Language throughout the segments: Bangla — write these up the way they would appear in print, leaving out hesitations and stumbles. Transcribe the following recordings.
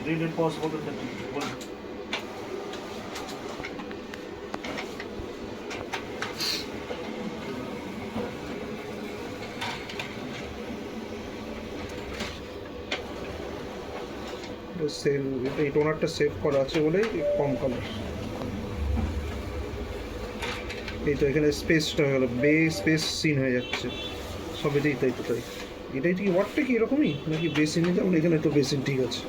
রিড এন্ড পজ বলতে বলুন। সেল এই টোনারটা সেভ করা আছে বলেই কম কালার। এই তো এখানে স্পেসটা হয়ে গেল, বে স্পেস সিন হয়ে যাচ্ছে সবেতেই, তাই তো তাই। এটাই কি ওয়ার্ডটা কি এরকমই নাকি বেসিনে যেমন এখানে তো বেসিন ঠিক আছে।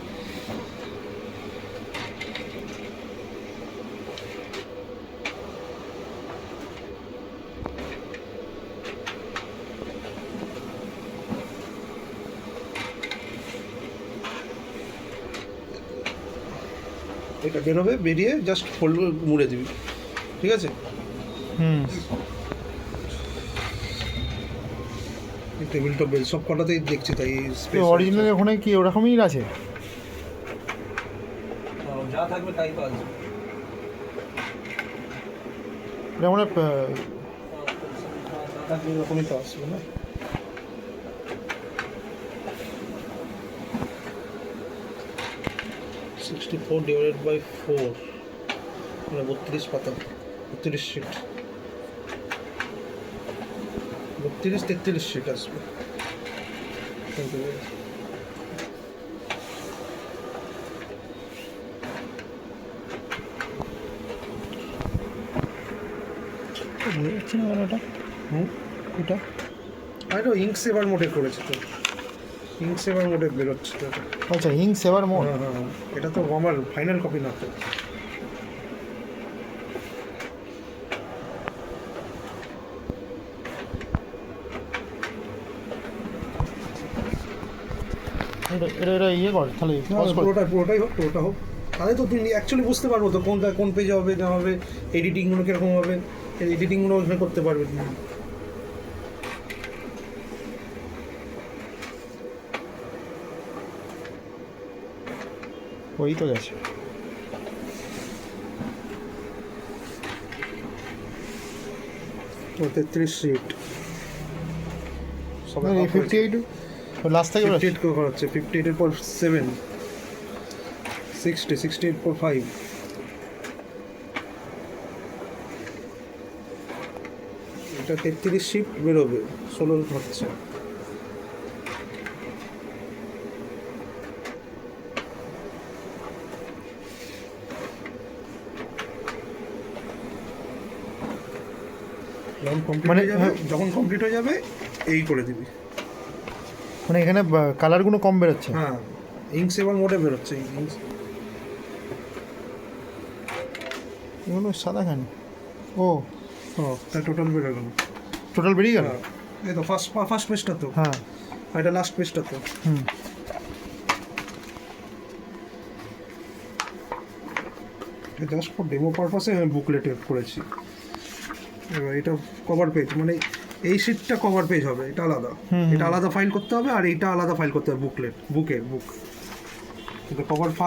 এটা বেরোবে, বেরিয়ে জাস্ট ফোল্ড মুড়ে দিবি, ঠিক আছে। টেবিল টপ বেল সব কটাতেই দেখছি তাই। অরিজিনাল ওখানে কি ওরকমই আছে? যা থাকবে তাই পাওয়া যাবে। যেমন এরকমই তো আসবে না। সিক্সটি 4/4 মানে 32 পাতা, 32 শিট, 32-33 শিট আসবে। বোঝা যাচ্ছে না ওটা। এটা আরে ইঙ্ক সেভার মোডে করেছে তো, ইঙ্ক সেভার মোডে বেরোচ্ছে তো। আচ্ছা, ইঙ্ক সেভার মোড। হ্যাঁ হ্যাঁ, এটা তো আমার ফাইনাল কপি না তো। এটা ইয়ে কর তাহলে পুরোটাই হোক, পুরোটা হোক, তাহলে তো তুমি অ্যাকচুয়ালি বুঝতে পারবো তো কোনটা কোন পেজে হবে না হবে, এডিটিংগুলো কীরকম হবে, এডিটিংগুলো ওখানে করতে পারবে তুমি। ওই তো গেছে। 33 শিট সবাই 58 লাস্ট থেকে 58 করে করা হচ্ছে। 58-এর পর 7, 60, 68 পর 5। এটা 33 শিট বেরোবে, 16 হচ্ছে। মানে যখন কমপ্লিট হয়ে যাবে এই করে দিবি। মানে এখানে কালারগুলো কম বেরোচ্ছে। হ্যাঁ, ইঙ্ক সেভার মোডে বেরোচ্ছে। এগুলো সাদা কেন? ও তা টোটাল বেরো গেল, টোটাল বেরিয়ে গেল। এই তো ফার্স্ট পেজটা তো, হ্যাঁ, আর এটা লাস্ট পেজটা তো। জাস্ট ফর ডেমো পারপাসে আমি বুকলেট করেছি। এবার এটা কভার পেজ, মানে এই শিটটা কভার পেজ হবে, এটা আলাদা, এটা আলাদা ফাইল করতে হবে, আর এইটা আলাদা ফাইল করতে হবে, বুক কিন্তু কভার